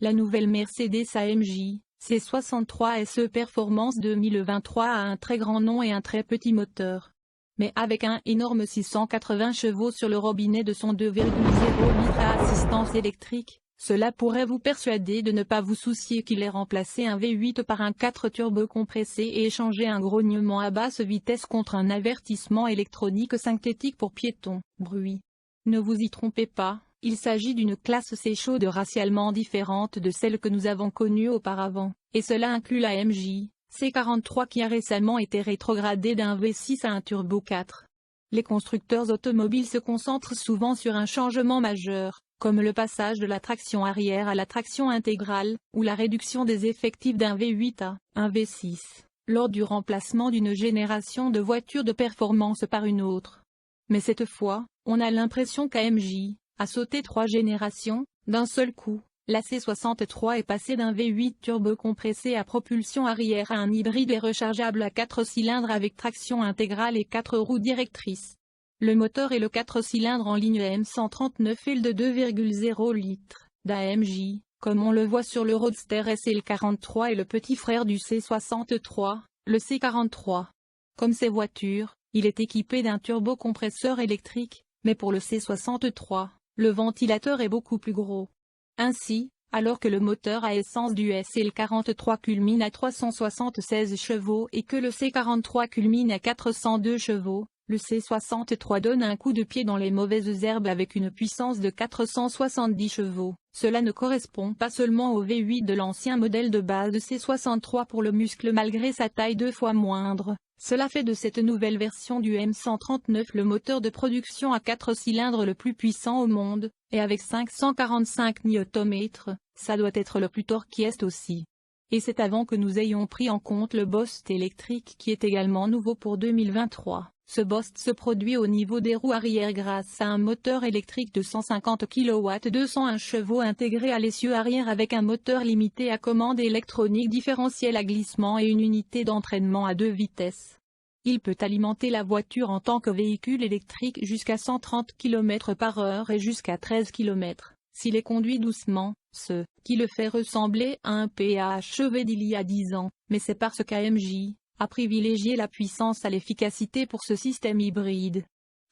La nouvelle Mercedes-AMG C63 SE Performance 2023 a un très grand nom et un très petit moteur. Mais avec un énorme 680 chevaux sur le robinet de son 2,0 litres à assistance électrique, cela pourrait vous persuader de ne pas vous soucier qu'il ait remplacé un V8 par un 4 turbo compressé et échangé un grognement à basse vitesse contre un avertissement électronique synthétique pour piétons. Bruit. Ne vous y trompez pas, il s'agit d'une classe C chaude racialement différente de celle que nous avons connue auparavant, et cela inclut la AMG C43 qui a récemment été rétrogradée d'un V6 à un turbo 4. Les constructeurs automobiles se concentrent souvent sur un changement majeur, comme le passage de la traction arrière à la traction intégrale, ou la réduction des effectifs d'un V8 à un V6, lors du remplacement d'une génération de voitures de performance par une autre. Mais cette fois, on a l'impression qu'AMG a sauté 3 générations, d'un seul coup. La C63 est passée d'un V8 turbo compressé à propulsion arrière à un hybride et rechargeable à 4 cylindres avec traction intégrale et 4 roues directrices. Le moteur est le 4 cylindres en ligne M139L de 2,0 litres d'AMG, comme on le voit sur le Roadster SL43 et le petit frère du C63, le C43. Comme ces voitures, il est équipé d'un turbocompresseur électrique, mais pour le C63, le ventilateur est beaucoup plus gros. Ainsi, alors que le moteur à essence du SL43 culmine à 376 chevaux et que le C43 culmine à 402 chevaux, le C63 donne un coup de pied dans les mauvaises herbes avec une puissance de 470 chevaux. Cela ne correspond pas seulement au V8 de l'ancien modèle de base de C63 pour le muscle malgré sa taille 2 fois moindre. Cela fait de cette nouvelle version du M139 le moteur de production à 4 cylindres le plus puissant au monde, et avec 545 Nm, ça doit être le plus torquieste aussi. Et c'est avant que nous ayons pris en compte le Boost électrique qui est également nouveau pour 2023. Ce Boost se produit au niveau des roues arrière grâce à un moteur électrique de 150 kW 201 chevaux intégré à l'essieu arrière avec un moteur limité à commande électronique différentiel à glissement et une unité d'entraînement à 2 vitesses. Il peut alimenter la voiture en tant que véhicule électrique jusqu'à 130 km/h et jusqu'à 13 km, s'il est conduit doucement, ce qui le fait ressembler à un PHEV d'il y a 10 ans, mais c'est parce qu'AMG a privilégié la puissance à l'efficacité pour ce système hybride.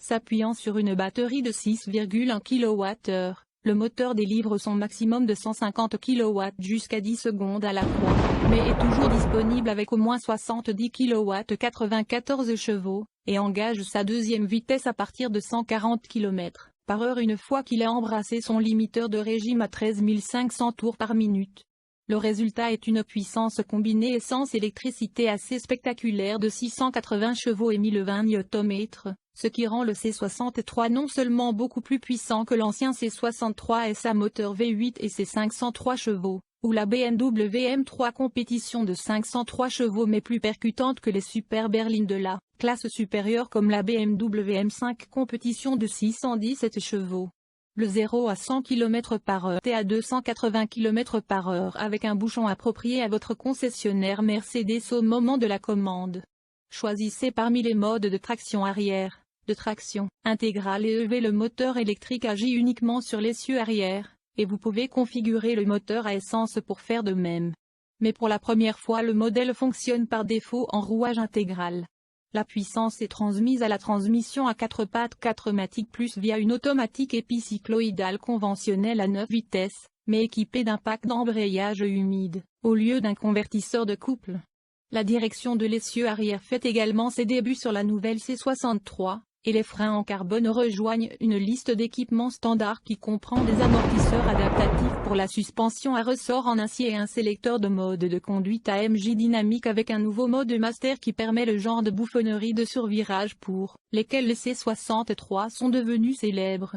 S'appuyant sur une batterie de 6,1 kWh, le moteur délivre son maximum de 150 kW jusqu'à 10 secondes à la fois, mais est toujours disponible avec au moins 70 kW 94 chevaux, et engage sa deuxième vitesse à partir de 140 km/h une fois qu'il a embrassé son limiteur de régime à 13 500 tours par minute. Le résultat est une puissance combinée essence-électricité assez spectaculaire de 680 chevaux et 1020 Nm, ce qui rend le C63 non seulement beaucoup plus puissant que l'ancien C63 S à moteur V8 et ses 503 chevaux, ou la BMW M3 compétition de 503 chevaux mais plus percutante que les super berlines de la classe supérieure comme la BMW M5 compétition de 617 chevaux. Le 0 à 100 km/h est à 280 km/h avec un bouchon approprié à votre concessionnaire Mercedes au moment de la commande. Choisissez parmi les modes de traction arrière, de traction intégrale et EV. Le moteur électrique agit uniquement sur l'essieu arrière, et vous pouvez configurer le moteur à essence pour faire de même. Mais pour la première fois le modèle fonctionne par défaut en rouage intégral. La puissance est transmise à la transmission à 4 pattes 4matic plus via une automatique épicycloïdale conventionnelle à 9 vitesses, mais équipée d'un pack d'embrayage humide, au lieu d'un convertisseur de couple. La direction de l'essieu arrière fait également ses débuts sur la nouvelle C63, et les freins en carbone rejoignent une liste d'équipements standards qui comprend des amortisseurs adaptatifs pour la suspension à ressort en acier et un sélecteur de mode de conduite AMG dynamique avec un nouveau mode master qui permet le genre de bouffonnerie de survirage pour lesquels les C63 sont devenus célèbres.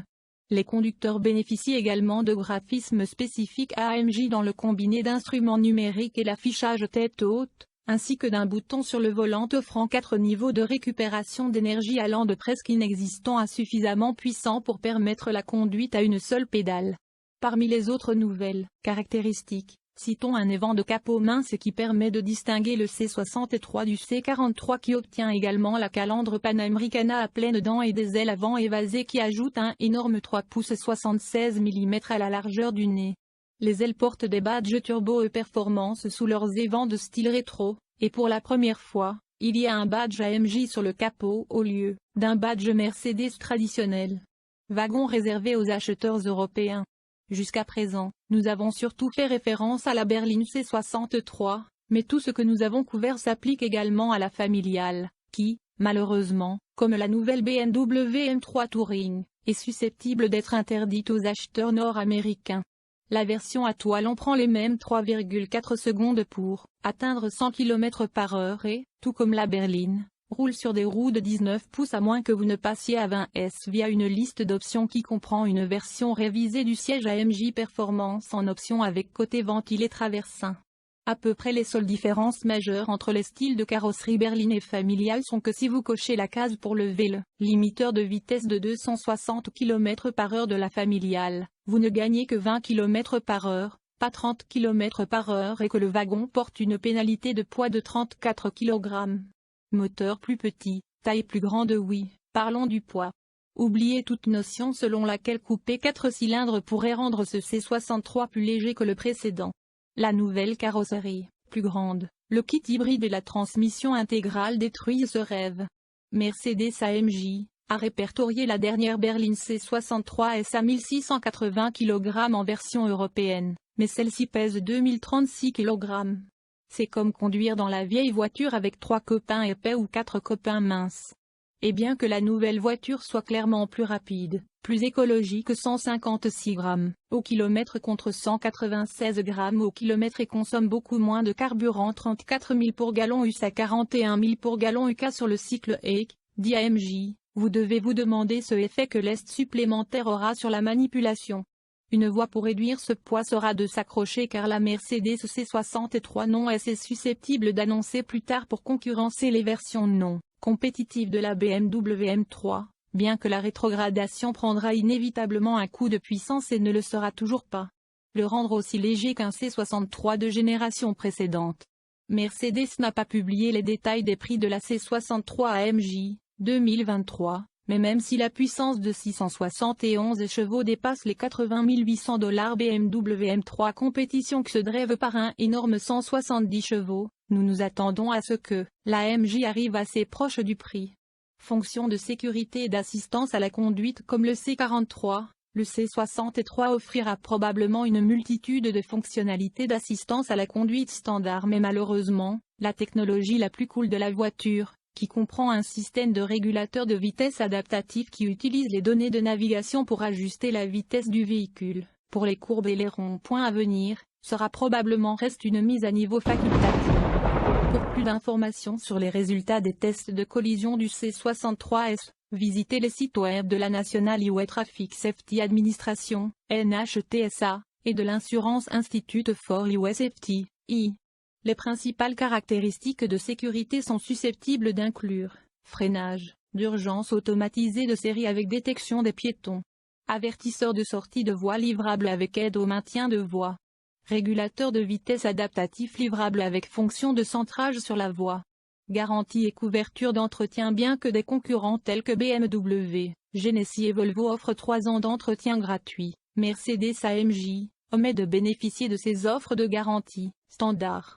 Les conducteurs bénéficient également de graphismes spécifiques à AMG dans le combiné d'instruments numériques et l'affichage tête haute, ainsi que d'un bouton sur le volant offrant 4 niveaux de récupération d'énergie allant de presque inexistant à suffisamment puissant pour permettre la conduite à une seule pédale. Parmi les autres nouvelles caractéristiques, citons un évent de capot mince qui permet de distinguer le C63 du C43 qui obtient également la calandre Panamericana à pleines dents et des ailes avant évasées qui ajoutent un énorme 3 pouces 76 mm à la largeur du nez. Les ailes portent des badges Turbo et Performance sous leurs évents de style rétro, et pour la première fois, il y a un badge AMG sur le capot au lieu d'un badge Mercedes traditionnel. Wagon réservé aux acheteurs européens. Jusqu'à présent, nous avons surtout fait référence à la berline C63, mais tout ce que nous avons couvert s'applique également à la familiale, qui, malheureusement, comme la nouvelle BMW M3 Touring, est susceptible d'être interdite aux acheteurs nord-américains. La version à toile prend les mêmes 3,4 secondes pour atteindre 100 km/h et, tout comme la berline, roule sur des roues de 19 pouces à moins que vous ne passiez à 20S via une liste d'options qui comprend une version révisée du siège AMG Performance en option avec côté ventilé traversin. À peu près les seules différences majeures entre les styles de carrosserie berline et familiale sont que si vous cochez la case pour lever le limiteur de vitesse de 260 km/h de la familiale, vous ne gagnez que 20 km/h, pas 30 km/h et que le wagon porte une pénalité de poids de 34 kg. Moteur plus petit, taille plus grande. Oui, parlons du poids. Oubliez toute notion selon laquelle couper 4 cylindres pourrait rendre ce C63 plus léger que le précédent. La nouvelle carrosserie, plus grande, le kit hybride et la transmission intégrale détruisent ce rêve. Mercedes-AMG a répertorié la dernière berline C63S à 1680 kg en version européenne, mais celle-ci pèse 2036 kg. C'est comme conduire dans la vieille voiture avec 3 copains épais ou 4 copains minces. Et bien que la nouvelle voiture soit clairement plus rapide, plus écologique, 156 grammes au kilomètre contre 196 grammes au kilomètre et consomme beaucoup moins de carburant, 34 000 pour gallon US à 41 000 pour gallon UK sur le cycle EEC, dit AMG, vous devez vous demander ce effet que l'est supplémentaire aura sur la manipulation. Une voie pour réduire ce poids sera de s'accrocher car la Mercedes C63 non S est susceptible d'annoncer plus tard pour concurrencer les versions non compétitives de la BMW M3, bien que la rétrogradation prendra inévitablement un coup de puissance et ne le sera toujours pas. Le rendre aussi léger qu'un C63 de génération précédente. Mercedes n'a pas publié les détails des prix de la C63 AMG 2023. Mais même si la puissance de 671 chevaux dépasse les 80 800 $, BMW M3 compétition que se drève par un énorme 170 chevaux, nous nous attendons à ce que la AMG arrive assez proche du prix. Fonction de sécurité et d'assistance à la conduite comme le C43, le C63 offrira probablement une multitude de fonctionnalités d'assistance à la conduite standard, mais malheureusement, la technologie la plus cool de la voiture, qui comprend un système de régulateur de vitesse adaptatif qui utilise les données de navigation pour ajuster la vitesse du véhicule, pour les courbes et les ronds-points à venir, sera probablement reste une mise à niveau facultative. Pour plus d'informations sur les résultats des tests de collision du C63S, visitez les sites web de la National Highway Traffic Safety Administration, NHTSA, et de l'Insurance Institute for Highway Safety, I. Les principales caractéristiques de sécurité sont susceptibles d'inclure freinage d'urgence automatisé de série avec détection des piétons, avertisseur de sortie de voie livrable avec aide au maintien de voie, régulateur de vitesse adaptatif livrable avec fonction de centrage sur la voie, garantie et couverture d'entretien. Bien que des concurrents tels que BMW, Genesis et Volvo offrent 3 ans d'entretien gratuit, Mercedes-AMG omet de bénéficier de ces offres de garantie standard.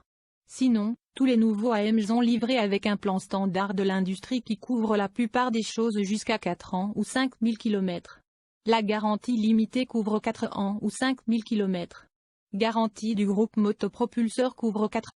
Sinon, tous les nouveaux AMG sont livrés avec un plan standard de l'industrie qui couvre la plupart des choses jusqu'à 4 ans ou 5000 km. La garantie limitée couvre 4 ans ou 5000 km. Garantie du groupe motopropulseur couvre 4 ans.